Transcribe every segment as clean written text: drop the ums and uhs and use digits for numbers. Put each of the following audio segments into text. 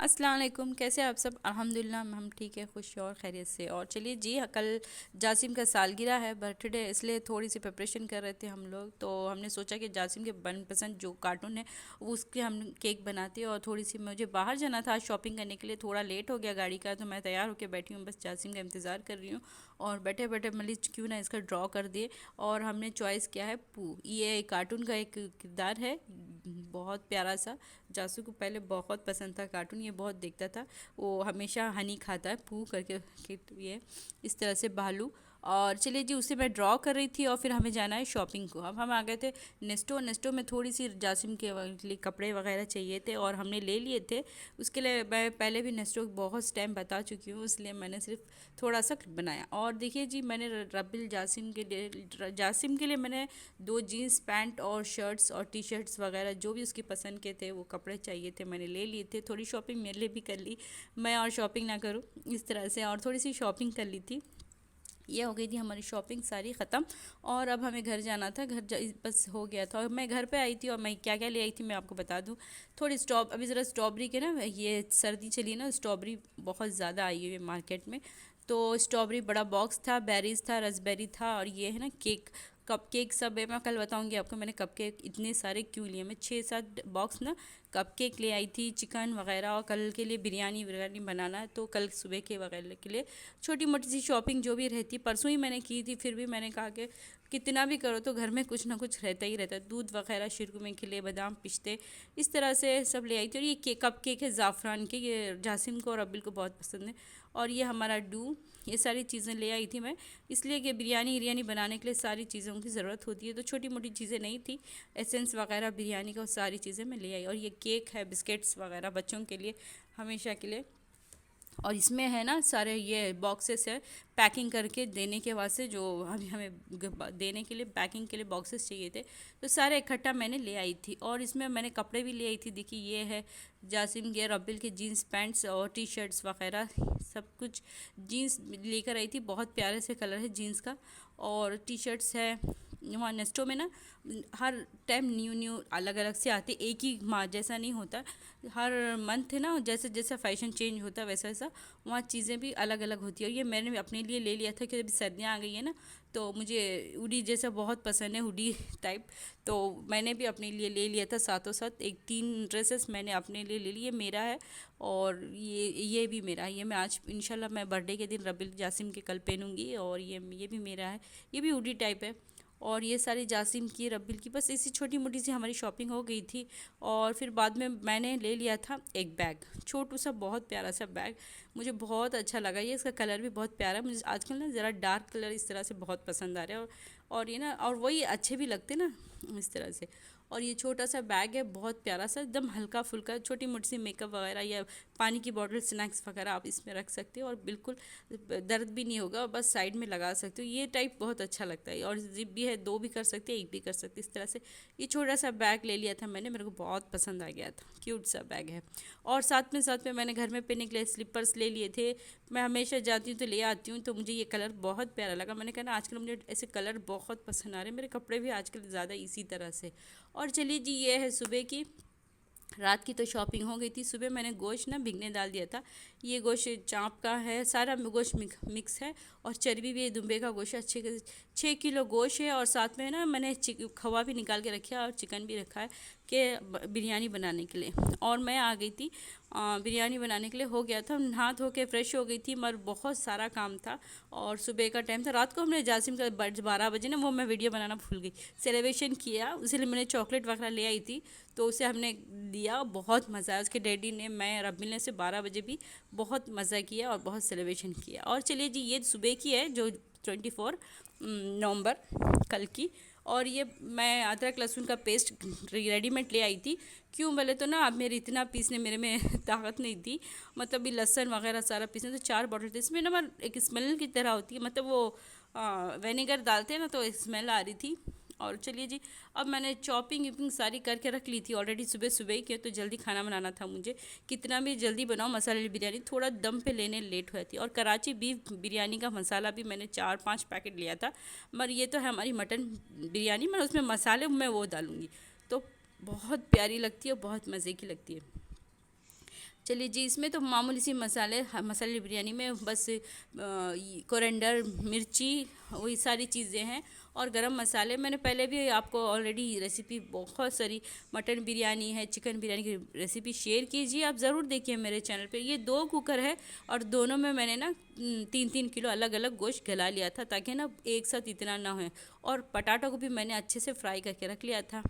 अस्सलाम वालेकुम। कैसे हैं आप सब? अल्हम्दुलिल्लाह हम ठीक है, खुश और खैरियत से। और चलिए जी, कल जासिम का सालगिरह है, बर्थडे, इसलिए थोड़ी सी प्रिपरेशन कर रहे थे हम लोग। तो हमने सोचा कि जासिम के मनपसंद जो कार्टून है वो उसके हम केक बनाते हैं। और थोड़ी सी मुझे बाहर जाना था शॉपिंग करने के लिए, थोड़ा लेट हो गया गाड़ी का, तो मैं तैयार होकर बैठी हूँ, बस जासिम का इंतज़ार कर रही हूँ। और बैठे बैठे मतलब क्यों ना इसका ड्रॉ कर दिए। और हमने चॉइस किया है पू। ये कार्टून का एक किरदार है, बहुत प्यारा सा। जासू को पहले बहुत पसंद था कार्टून, ये बहुत देखता था। वो हमेशा हनी खाता है, पू करके ये इस तरह से भालू। और चलिए जी, उसे मैं ड्रॉ कर रही थी और फिर हमें जाना है शॉपिंग को। अब हम आ गए थे नेस्टो में थोड़ी सी जासिम के लिए कपड़े वगैरह चाहिए थे और हमने ले लिए थे। उसके लिए मैं पहले भी नेस्टो बहुत टाइम बता चुकी हूँ, इसलिए मैंने सिर्फ थोड़ा सा बनाया। और देखिए जी, मैंने रबिल जासिम के लिए मैंने दो जीन्स पैंट और शर्ट्स और टी शर्ट्स वगैरह जो भी उसकी पसंद के थे वो कपड़े चाहिए थे, मैंने ले लिए थे। थोड़ी शॉपिंग मेरे लिए भी कर ली, मैं और शॉपिंग ना करूँ इस तरह से। और थोड़ी सी शॉपिंग कर ली थी। ये हो गई थी हमारी शॉपिंग सारी ख़त्म। और अब हमें घर जाना था, बस हो गया था। और मैं घर पे आई थी और मैं क्या क्या ले आई थी मैं आपको बता दूं। थोड़ी अभी ज़रा स्ट्रॉबेरी के ना, ये सर्दी चली ना, स्ट्रॉबेरी बहुत ज़्यादा आई हुई है मार्केट में। तो स्ट्रॉबेरी बड़ा बॉक्स था, बेरीज था, रसबेरी था, और ये है ना केक, कप केक सब है। मैं कल बताऊंगी आपको मैंने कप केक इतने सारे क्यों लिए। मैं 6-7 बॉक्स ना कप केक ले आई थी, चिकन वगैरह। और कल के लिए बिरयानी बिरयानी बनाना है, तो कल सुबह के वगैरह के लिए छोटी मोटी सी शॉपिंग जो भी रहती। परसों ही मैंने की थी, फिर भी मैंने कहा कि कितना भी करो तो घर में कुछ ना कुछ रहता ही रहता है। दूध वगैरह शुरू में के लिए, बादाम, पिस्ते, इस तरह से सब ले आई थी। और ये कप केक है ज़ाफ़रान के, ये जासिम को और अब्बिल को बहुत पसंद है। और ये हमारा डू, ये सारी चीज़ें ले आई थी मैं, इसलिए कि बिरयानी बिरयानी बनाने के लिए सारी चीज़ों की ज़रूरत होती है। तो छोटी मोटी चीज़ें नहीं थी, एसेंस वगैरह बिरयानी का, वो सारी चीज़ें मैं ले आई। और ये केक है, बिस्किट्स वगैरह बच्चों के लिए हमेशा के लिए। और इसमें है ना सारे ये बॉक्सेस है पैकिंग करके देने के वास्ते, जो अभी हमें देने के लिए पैकिंग के लिए बॉक्सेस चाहिए थे, तो सारे इकट्ठा मैंने ले आई थी। और इसमें मैंने कपड़े भी ले आई थी। देखिए ये है जासिम के, रबिल के जीन्स पैंट्स और टी शर्ट्स वगैरह सब कुछ। जीन्स लेकर आई थी, बहुत प्यारे से कलर है जीन्स का। और टी शर्ट्स है वहाँ नेस्टो में ना, हर टाइम न्यू न्यू अलग अलग से आते, एक ही माह जैसा नहीं होता। हर मंथ है ना, जैसे जैसा फैशन चेंज होता है वैसा वैसा वहाँ चीज़ें भी अलग अलग होती है। और ये मैंने अपने लिए ले लिया था कि अभी सर्दियाँ आ गई है ना, तो मुझे हुडी जैसा बहुत पसंद है, हुडी टाइप। तो मैंने भी अपने लिए ले लिया था साथों साथ, एक 3 ड्रेसेस मैंने अपने लिए ले लिए, मेरा है। और ये भी मेरा है, ये मैं आज इंशाल्लाह मैं बर्थडे के दिन रबिल जासिम के कल पहनूंगी। और ये भी मेरा है, ये भी हुडी टाइप है। और ये सारी जासिम की, रब्बिल की, बस इसी छोटी मोटी सी हमारी शॉपिंग हो गई थी। और फिर बाद में मैंने ले लिया था एक बैग, छोटू सा बहुत प्यारा सा बैग, मुझे बहुत अच्छा लगा। ये इसका कलर भी बहुत प्यारा है, मुझे आजकल ना ज़रा डार्क कलर इस तरह से बहुत पसंद आ रहा है। और ये ना, और वही अच्छे भी लगते ना इस तरह से। और ये छोटा सा बैग है, बहुत प्यारा सा, एकदम हल्का फुल्का, छोटी मोटी सी मेकअप वगैरह या पानी की बॉटल, स्नैक्स वगैरह आप इसमें रख सकते हो। और बिल्कुल दर्द भी नहीं होगा, बस साइड में लगा सकते हो। ये टाइप बहुत अच्छा लगता है। और जिप भी है, दो भी कर सकते हैं, एक भी कर सकते हैं, इस तरह से। ये छोटा सा बैग ले लिया था मैंने, मेरे को बहुत पसंद आ गया था, क्यूट सा बैग है। और साथ में मैंने घर में पहनने के लिए स्लीपर्स ले लिए थे। मैं हमेशा जाती हूँ तो ले आती हूँ, तो मुझे ये कलर बहुत प्यारा लगा। मैंने कहा ना, आजकल मुझे ऐसे कलर बहुत पसंद आ रहे हैं, मेरे कपड़े भी आजकल ज़्यादा इसी तरह से। और चलिए जी, ये है सुबह की। रात की तो शॉपिंग हो गई थी, सुबह मैंने गोश्त ना भिगने डाल दिया था। ये गोश्त चाँप का है, सारा गोश्त मिक्स है। और चर्बी भी, दुम्बे का गोश्त अच्छे 6 किलो गोश्त है। और साथ में ना मैंने खवा भी निकाल के रखा है और चिकन भी रखा है कि बिरयानी बनाने के लिए। और मैं आ गई थी बिरयानी बनाने के लिए, हो गया था, नहा धो के फ्रेश हो गई थी, मगर बहुत सारा काम था। और सुबह का टाइम था, रात को हमने जासिम का 12 बजे ना, वो मैं वीडियो बनाना भूल गई, सेलिब्रेशन किया, उसलिए मैंने चॉकलेट वगैरह ले आई थी, तो उसे हमने दिया। बहुत मज़ा आया, उसके डैडी ने, मैं, रबिल ने से 12 बजे भी बहुत मज़ा किया और बहुत सेलिब्रेशन किया। और चलिए जी, ये सुबह की है जो 24 नवंबर कल की। और ये मैं अदरक लहसुन का पेस्ट रेडीमेड ले आई थी। क्यों बोले तो ना, अब मेरे इतना पीसने मेरे में ताकत नहीं थी, मतलब भी लहसुन वगैरह सारा पीसने, तो 4 बॉटल थे इसमें ना। एक स्मेल की तरह होती है, मतलब वो विनेगर डालते हैं ना, तो स्मेल आ रही थी। और चलिए जी, अब मैंने चॉपिंग विपिंग सारी करके रख ली थी ऑलरेडी, सुबह सुबह ही, के तो जल्दी खाना बनाना था मुझे। कितना भी जल्दी बनाओ मसाले बिरयानी, थोड़ा दम पे लेने लेट हुई थी। और कराची बीफ बिरयानी का मसाला भी मैंने 4-5 पैकेट लिया था, मगर ये तो है हमारी मटन बिरयानी, मैं उसमें मसाले मैं वो डालूँगी, तो बहुत प्यारी लगती है और बहुत मज़े की लगती है। चलिए जी, इसमें तो मामूली सी मसाले बिरयानी में बस कोरिएंडर, मिर्ची, वही सारी चीज़ें हैं। और गरम मसाले मैंने पहले भी आपको ऑलरेडी रेसिपी बहुत सारी मटन बिरयानी है, चिकन बिरयानी की रेसिपी शेयर कीजिए, आप ज़रूर देखिए मेरे चैनल पे। ये 2 कुकर है और दोनों में मैंने ना 3-3 किलो अलग अलग गोश्त गला लिया था, ताकि ना एक साथ इतना ना हो। और पटाटो को भी मैंने अच्छे से फ्राई करके रख लिया था।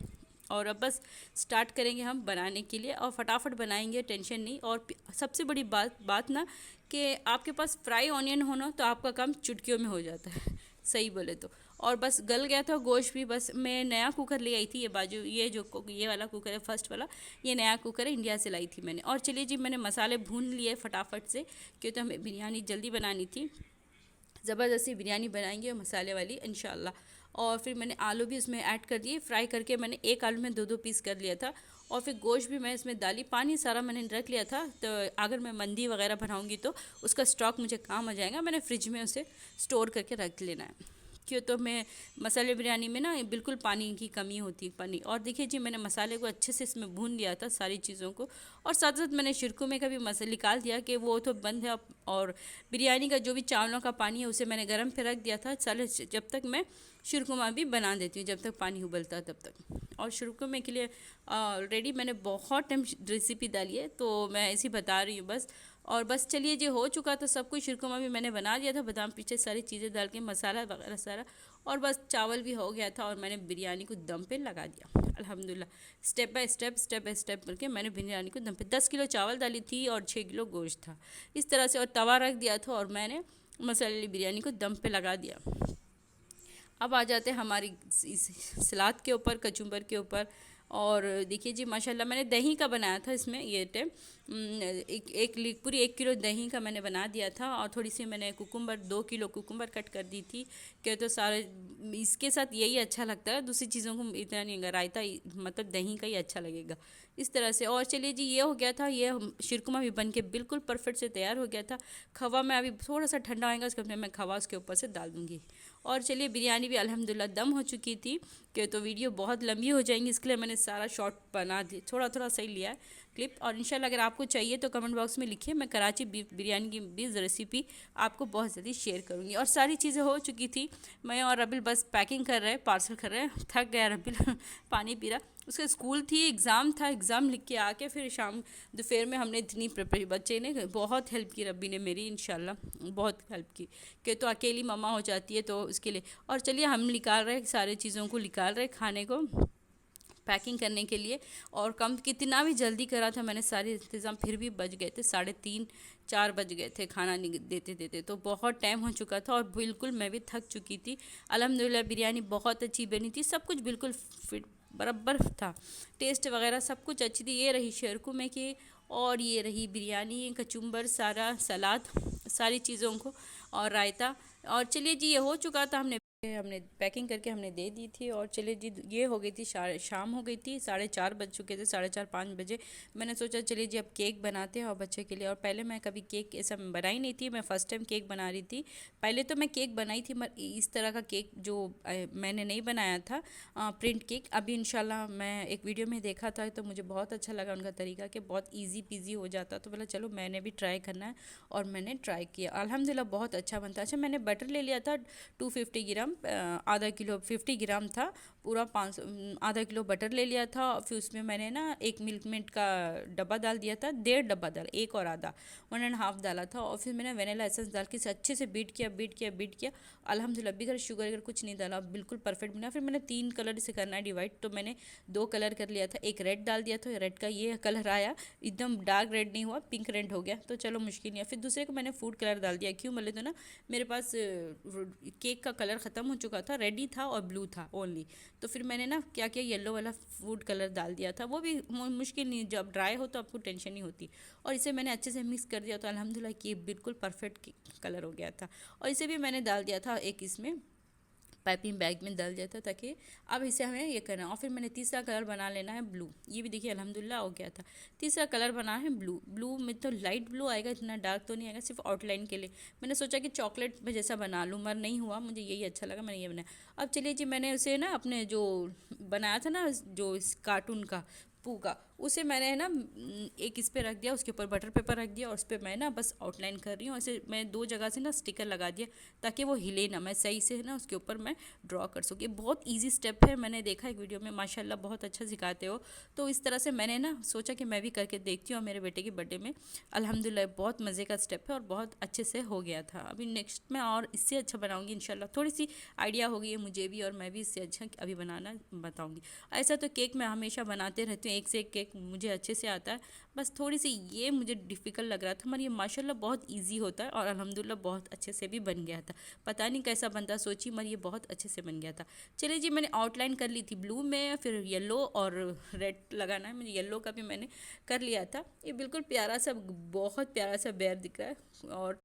और अब बस स्टार्ट करेंगे हम बनाने के लिए, और फटाफट बनाएंगे, टेंशन नहीं। और सबसे बड़ी बात ना, कि आपके पास फ्राई ऑनियन हो ना, तो आपका काम चुटकियों में हो जाता है सही बोले तो। और बस गल गया था गोश्त भी। बस मैं नया कुकर ले आई थी, ये बाजू ये वाला कुकर है, फर्स्ट वाला, ये नया कुकर है, इंडिया से लाई थी मैंने। और चलिए जी, मैंने मसाले भून लिए फटाफट से, क्योंकि तो हमें बिरयानी जल्दी बनानी थी। ज़बरदस्ती बिरयानी बनाएंगे मसाले वाली इंशाल्लाह। और फिर मैंने आलू भी उसमें ऐड कर दिए, फ्राई करके मैंने एक आलू में 2-2 पीस कर लिया था। और फिर गोश्त भी मैं इसमें डाली, पानी सारा मैंने रख लिया था, तो अगर मैं मंदी वगैरह बनाऊंगी तो उसका स्टॉक मुझे काम आ जाएगा, मैंने फ्रिज में उसे स्टोर करके रख लेना है। क्यों तो मैं मसाले बिरयानी में ना बिल्कुल पानी की कमी होती है, पानी। और देखिए जी, मैंने मसाले को अच्छे से इसमें भून लिया था सारी चीज़ों को। और साथ साथ मैंने शिरकू में का भी मसाला निकाल दिया, कि वो तो बंद है और बिरयानी का जो भी चावलों का पानी है उसे मैंने गर्म पे रख दिया था। चले जब तक मैं शिरकुमा भी बना देती हूँ, जब तक पानी उबलता है तब तक। और शिरकुमे के लिए ऑलरेडी मैंने बहुत टाइम रेसिपी डाली है, तो मैं ऐसी बता रही हूँ बस। और बस चलिए जी, हो चुका था सब कुछ। शिरकुमा भी मैंने बना दिया था, बादाम पीछे सारी चीज़ें डाल के, मसाला वगैरह सारा। और बस चावल भी हो गया था, और मैंने बिरयानी को दम पे लगा दिया अल्हम्दुलिल्लाह। स्टेप बाय स्टेप करके मैंने बिरयानी को दम पे, 10 किलो चावल डाली थी और 6 किलो गोश्त था इस तरह से। और तवा रख दिया था, और मैंने मसाले बिरयानी को दम पे लगा दिया। अब आ जाते हैं हमारी इस सलाद के ऊपर, कचुम्बर के ऊपर। और देखिए जी, माशाल्लाह मैंने दही का बनाया था इसमें, ये टाइम पूरी 1 किलो दही का मैंने बना दिया था। और थोड़ी सी मैंने कुकुम्बर, 2 किलो कुकुम्बर कट कर दी थी, क्या तो सारे इसके साथ यही अच्छा लगता है, दूसरी चीज़ों को इतना नहीं, रायता मतलब दही का ही अच्छा लगेगा इस तरह से। और चलिए जी, ये हो गया था, ये शिरकुमा भी बन के बिल्कुल परफेक्ट से तैयार हो गया था। खवा में अभी थोड़ा सा ठंडा होएगा, उसके बाद मैं खवा उसके ऊपर से डाल दूँगी। और चलिए, बिरयानी भी अल्हम्दुलिल्लाह दम हो चुकी थी, कि तो वीडियो बहुत लंबी हो जाएंगी, इसके लिए मैंने सारा शॉर्ट बना दी, थोड़ा थोड़ा सही लिया है क्लिप। और इंशाल्लाह अगर आपको चाहिए तो कमेंट बॉक्स में लिखिए, मैं कराची बीफ बिरयानी की भी रेसिपी आपको बहुत जल्दी शेयर करूँगी। और सारी चीज़ें हो चुकी थी, मैं और रबिल बस पैकिंग कर रहे हैं, पार्सल कर रहे हैं। थक गया रबिल पानी पी रहा, उसका स्कूल थी, एग्ज़ाम था, एग्ज़ाम लिख के आके फिर शाम दोपहर में हमने इतनी प्रिपरेशन, बच्चे ने बहुत हेल्प की, रब्बी ने मेरी इंशाल्लाह बहुत हेल्प की, कि तो अकेली मम्मा हो जाती है तो उसके लिए। और चलिए, हम निकाल रहे सारी चीज़ों को, निकाल रहे खाने को पैकिंग करने के लिए। और कम कितना भी जल्दी करा था मैंने सारे इंतज़ाम, फिर भी बज गए थे 3:30-4 बज गए थे खाना देते देते, तो बहुत टाइम हो चुका था और बिल्कुल मैं भी थक चुकी थी। अल्हम्दुलिल्लाह बिरयानी बहुत अच्छी बनी थी, सब कुछ बिल्कुल फिट बराबर था, टेस्ट वगैरह सब कुछ अच्छी थी। ये रही शेरकू में की, और ये रही बिरयानी, कचुम्बर, सारा सलाद, सारी चीज़ों को, और रायता। और चलिए जी, ये हो चुका था, हमने पैकिंग करके हमने दे दी थी। और चलिए जी, ये हो गई थी शाम हो गई थी, 4:30 बज चुके थे, 4:30-5 बजे। मैंने सोचा चलिए जी, अब केक बनाते हैं और बच्चे के लिए। और पहले मैं कभी केक ऐसा बनाई नहीं थी, मैं फ़र्स्ट टाइम केक बना रही थी। पहले तो मैं केक बनाई थी, मगर इस तरह का केक जो मैंने नहीं बनाया था, प्रिंट केक। अभी इंशाल्लाह मैं एक वीडियो में देखा था, तो मुझे बहुत अच्छा लगा उनका तरीका, कि बहुत ईजी पीजी हो जाता, तो बोला चलो मैंने भी ट्राई करना है। और मैंने ट्राई किया, अल्हम्दुलिल्लाह बहुत अच्छा बनता। अच्छा, मैंने बटर ले लिया था 250 ग्राम, आधा किलो 50 ग्राम था, पूरा 500, आधा किलो बटर ले लिया था। और फिर उसमें मैंने ना एक मिल्क मेड का डब्बा डाल दिया था, 1.5 डब्बा डाल, एक और आधा 1.5 डाला था। और फिर मैंने वेनिला एसेंस डाल के इसे अच्छे से बीट किया। अल्हम्दुलिल्लाह, बिगर शुगर अगर कुछ नहीं डाला, बिल्कुल परफेक्ट बना। फिर मैंने 3 कलर से करना है डिवाइड, तो मैंने 2 कलर कर लिया था, एक रेड डाल दिया था, रेड का ये कलर आया, एकदम डार्क रेड नहीं हुआ, पिंक रेड हो गया, तो चलो मुश्किल नहीं है। फिर दूसरे को मैंने फूड कलर डाल दिया, क्यों बोले तो ना मेरे पास केक का कलर ख़त्म हो चुका था, रेड ही था और ब्लू था ओनली। तो फिर मैंने ना क्या किया, येलो वाला फूड कलर डाल दिया था, वो भी मुश्किल नहीं, जब ड्राई हो तो आपको टेंशन नहीं होती। और इसे मैंने अच्छे से मिक्स कर दिया, तो अल्हम्दुलिल्लाह कि बिल्कुल परफेक्ट कलर हो गया था। और इसे भी मैंने डाल दिया था एक इसमें पाइपिंग बैग में डाल दिया था, ताकि अब इसे हमें ये करना। और फिर मैंने तीसरा कलर बना लेना है ब्लू, ये भी देखिए अल्हम्दुलिल्लाह हो गया था। तीसरा कलर बना है ब्लू, ब्लू में तो लाइट ब्लू आएगा, इतना डार्क तो नहीं आएगा, सिर्फ आउटलाइन के लिए। मैंने सोचा कि चॉकलेट में जैसा बना लूँ, मगर नहीं हुआ, मुझे यही अच्छा लगा, मैंने ये बनाया। अब चलिए जी, मैंने उसे ना अपने जो बनाया था ना, जो इस कार्टून का पू का, उसे मैंने है ना एक इस पे रख दिया, उसके ऊपर बटर पेपर रख दिया और उस पर मैं ना बस आउटलाइन कर रही हूँ। ऐसे मैं दो जगह से ना स्टिकर लगा दिया ताकि वो हिले ना, मैं सही से ना उसके ऊपर मैं ड्रॉ कर सकूँ। ये बहुत ईजी स्टेप है, मैंने देखा एक वीडियो में, माशाल्लाह बहुत अच्छा सिखाते हो। तो इस तरह से मैंने ना सोचा कि मैं भी करके देखती हूँ मेरे बेटे की बर्थडे में। अल्हम्दुलिल्लाह बहुत मज़े का स्टेप है और बहुत अच्छे से हो गया था। अभी नेक्स्ट मैं और इससे अच्छा बनाऊँगी इंशाल्लाह। थोड़ी सी आइडिया हो गई है मुझे भी और मैं भी इससे अच्छा अभी बनाना बताऊँगी। ऐसा तो केक मैं हमेशा बनाते रहती हूँ, एक से एक केक मुझे अच्छे से आता है। बस थोड़ी सी ये मुझे डिफ़िकल्ट लग रहा था, मगर ये माशाल्लाह बहुत इजी होता है और अल्हम्दुलिल्लाह बहुत अच्छे से भी बन गया था। पता नहीं कैसा बनता सोची, मगर ये बहुत अच्छे से बन गया था। चलिए जी, मैंने आउटलाइन कर ली थी ब्लू में, फिर येलो और रेड लगाना है मुझे, येलो का भी मैंने कर लिया था। ये बिल्कुल प्यारा सा, बहुत प्यारा सा बेयर दिख रहा है।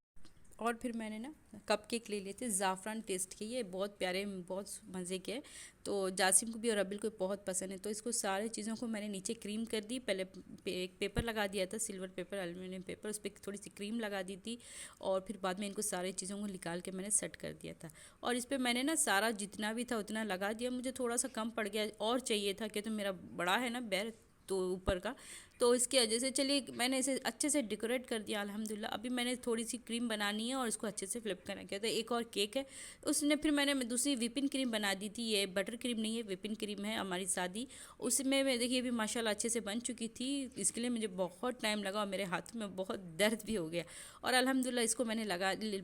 और फिर मैंने ना कपकेक ले लिए थे ज़ाफ़रान टेस्ट के, ये बहुत प्यारे, बहुत मज़े के। तो जासिम को भी और अबिल को बहुत पसंद है। तो इसको सारी चीज़ों को मैंने नीचे क्रीम कर दी, पहले एक पेपर लगा दिया था, सिल्वर पेपर, एल्युमिनियम पेपर, उस पर थोड़ी सी क्रीम लगा दी थी और फिर बाद में इनको सारी चीज़ों को निकाल के मैंने सेट कर दिया था। और इस पर मैंने ना सारा जितना भी था उतना लगा दिया। मुझे थोड़ा सा कम पड़ गया और चाहिए था, कि तो मेरा बड़ा है ना बैर तो ऊपर का, तो इसकी वजह से चलिए मैंने इसे अच्छे से डेकोरेट कर दिया अल्हम्दुलिल्लाह। अभी मैंने थोड़ी सी क्रीम बनानी है और इसको अच्छे से फ्लिप करना किया। तो एक और केक है, उसने फिर मैंने दूसरी व्हिपिंग क्रीम बना दी थी। ये बटर क्रीम नहीं है, व्हिपिंग क्रीम है हमारी सादी। उसमें मैं देखिए अभी माशाल्लाह अच्छे से बन चुकी थी। इसके लिए मुझे बहुत टाइम लगा और मेरे हाथ में बहुत दर्द भी हो गया और अल्हम्दुलिल्लाह इसको मैंने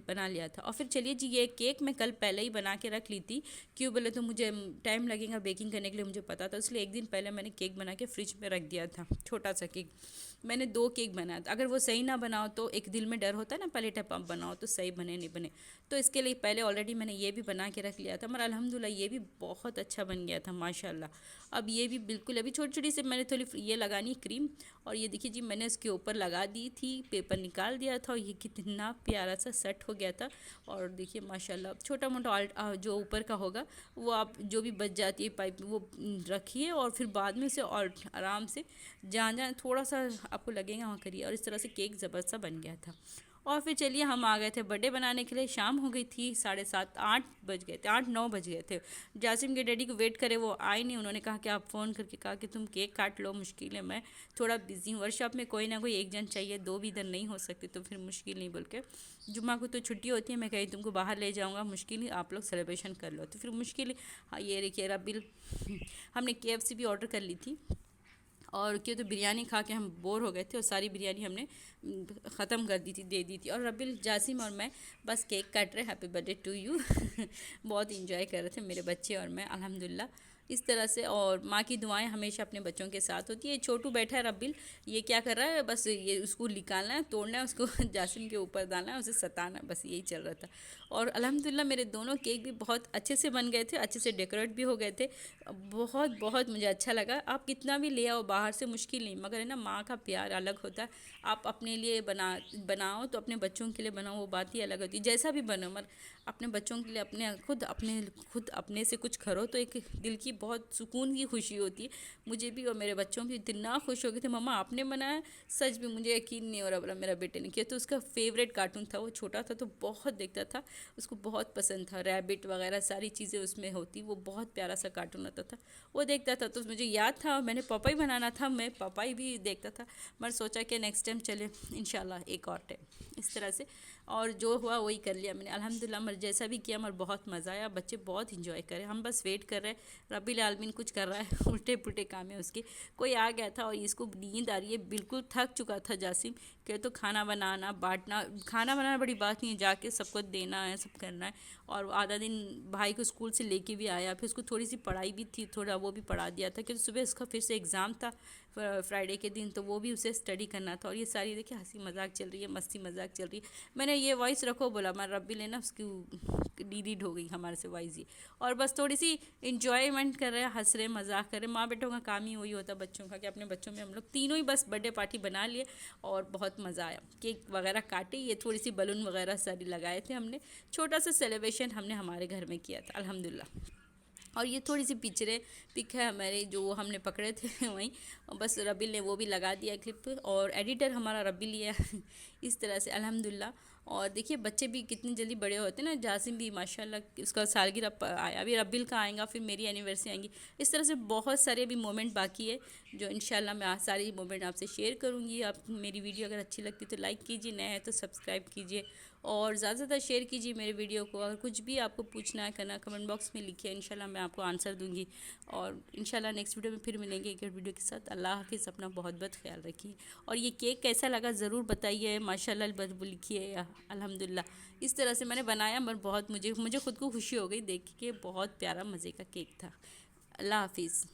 बना लिया था। और फिर चलिए जी, ये केक मैं कल पहले ही बना के रख ली थी। क्यों बोले तो मुझे टाइम लगेगा बेकिंग करने के लिए, मुझे पता था, इसलिए एक दिन पहले मैंने केक बना के फ्रिज में रख दिया था। छोटा सा केक मैंने 2 केक बनाया था। अगर वो सही ना बनाओ तो एक दिल में डर होता है ना, पहले टप आप बनाओ तो सही बने नहीं बने, तो इसके लिए पहले ऑलरेडी मैंने ये भी बना के रख लिया था। मगर अल्हम्दुलिल्लाह ये भी बहुत अच्छा बन गया था माशाल्लाह। अब ये भी बिल्कुल अभी छोटी छोटी से मैंने थोड़ी ये लगानी क्रीम, और ये देखिए जी मैंने इसके ऊपर लगा दी थी, पेपर निकाल दिया था और ये कितना प्यारा सा सेट हो गया था। और देखिए माशाल्लाह छोटा मोटा जो ऊपर का होगा वो आप जो भी बच जाती है पाइप वो रखिए और फिर बाद में से और आराम से जहाँ जहाँ थोड़ा सा आपको लगेगा वहाँ करिए। और इस तरह से केक ज़बरदस्त सा बन गया था। और फिर चलिए हम आ गए थे बर्थडे बनाने के लिए। शाम हो गई थी, 7:30 8 बज गए थे, 8-9 बज गए थे। जासिम के डैडी को वेट करे, वो आए नहीं। उन्होंने कहा कि आप फ़ोन करके कहा कि तुम केक काट लो, मुश्किल है, मैं थोड़ा बिज़ी हूँ, वर्कशॉप में कोई ना कोई एक जन चाहिए, दो भी इधर नहीं हो सकते, तो फिर मुश्किल नहीं बोल के जुम्मा को तो छुट्टी होती है, मैं कहीं तुमको बाहर ले जाऊँगा, मुश्किल ही आप लोग सेलिब्रेशन कर लो। तो फिर मुश्किल, हाँ ये देखिए रबिल हमने KFC भी ऑर्डर कर ली थी। और क्यों तो बिरयानी खा के हम बोर हो गए थे और सारी बिरयानी हमने ख़त्म कर दी थी, दे दी थी। और रबिल, जासिम और मैं बस केक काट रहे, हैप्पी बर्थडे टू यू बहुत इंजॉय कर रहे थे मेरे बच्चे और मैं अल्हम्दुलिल्लाह इस तरह से। और माँ की दुआएं हमेशा अपने बच्चों के साथ होती है। छोटू बैठा है रबिल, ये क्या कर रहा है, बस ये उसको निकालना है, तोड़ना है, उसको जासिम के ऊपर डालना है, उसे सताना है, बस यही चल रहा था। और अल्हम्दुलिल्लाह मेरे दोनों केक भी बहुत अच्छे से बन गए थे, अच्छे से डेकोरेट भी हो गए थे। बहुत बहुत मुझे अच्छा लगा। आप कितना भी ले आओ बाहर से, मुश्किल नहीं, मगर है ना माँ का प्यार अलग होता है। आप अपने लिए बनाओ तो अपने बच्चों के लिए बनाओ, वो बात ही अलग होती है। जैसा भी बनो, मगर अपने बच्चों के लिए खुद अपने से कुछ करो तो एक दिल की बहुत सुकून की खुशी होती है। मुझे भी और मेरे बच्चों भी इतना खुश हो गए थे, मम्मा आपने बनाया। सच में मुझे यकीन नहीं हो रहा, बोला मेरा बेटे ने किया। तो उसका फेवरेट कार्टून था, वो छोटा था तो बहुत देखता था, उसको बहुत पसंद था, रैबिट वगैरह सारी चीज़ें उसमें होती, वो बहुत प्यारा सा कार्टून होता था, वो देखता था। तो मुझे याद था मैंने पापाई बनाना था, मैं पापाई भी देखता था। मैं सोचा कि नेक्स्ट टाइम चले इंशाल्लाह एक और टाइम इस तरह से। और जो हुआ वही कर लिया मैंने अल्हम्दुलिल्लाह। मगर जैसा भी किया मगर बहुत मज़ा आया, बच्चे बहुत इंजॉय करे। हम बस वेट कर रहे हैं, रब्बिल आलमीन कुछ कर रहा है उल्टे पुल्टे काम है उसके। कोई आ गया था और इसको नींद आ रही है, बिल्कुल थक चुका था जासिम के। तो खाना बनाना बांटना, खाना बनाना बड़ी बात नहीं है, जाके सबको देना है, सब करना है। और आधा दिन भाई को स्कूल से लेके भी आया, फिर उसको थोड़ी सी पढ़ाई भी थी, थोड़ा वो भी पढ़ा दिया था, क्योंकि सुबह उसका फिर से एग्ज़ाम था फ्राइडे के दिन, तो वो भी उसे स्टडी करना था। और ये सारी देखिए हंसी मजाक चल रही है, मस्ती मजाक चल रही है। मैंने ये वॉइस रखो बोला, मैं रब्बी लेना उसकी डिलीट हो गई हमारे से वॉइस ये। और बस थोड़ी सी इंजॉयमेंट कर रहे हैं, हंस रहे, मजाक कर रहे हैं। माँ बेटों का काम ही वही होता है बच्चों का, कि अपने बच्चों में हम लोग तीनों ही बस बर्थडे पार्टी बना लिए और बहुत मज़ा आया। केक वगैरह काटे, ये थोड़ी सी बलून वगैरह सारी लगाए थे हमने, छोटा सा सेलिब्रेशन हमने हमारे घर में किया था अल्हम्दुलिल्लाह। और ये थोड़ी सी पिक है हमारे जो हमने पकड़े थे वहीं, बस रबिल ने वो भी लगा दिया क्लिप, और एडिटर हमारा रबिल ही है इस तरह से अल्हम्दुलिल्लाह। और देखिए बच्चे भी कितनी जल्दी बड़े होते हैं ना, जासिम भी माशाल्लाह उसका सालगिरह आया, अभी रब्बिल का आएगा, फिर मेरी एनिवर्सरी आएंगी। इस तरह से बहुत सारे अभी मोमेंट बाकी है जो इंशाल्लाह मैं आज सारी मोमेंट आपसे शेयर करूँगी। आप मेरी वीडियो अगर अच्छी लगती तो लाइक कीजिए, नया है तो सब्सक्राइब कीजिए और ज़्यादा से ज़्यादा शेयर कीजिए मेरे वीडियो को। और कुछ भी आपको पूछना है करना कमेंट बॉक्स में लिखिए, इंशाल्लाह मैं आपको आंसर दूँगी। और इंशाल्लाह नेक्स्ट वीडियो में फिर मिलेंगे एक और वीडियो के साथ। अल्लाह हाफिज़, अपना बहुत बहुत ख्याल रखिए। और ये केक कैसा लगा ज़रूर बताइए, माशाल्लाह बदबू लिखिए अल्हम्दुलिल्लाह। इस तरह से मैंने बनाया, पर बहुत मुझे खुद को खुशी हो गई देख के, बहुत प्यारा मज़े का केक था। अल्लाह हाफिज़।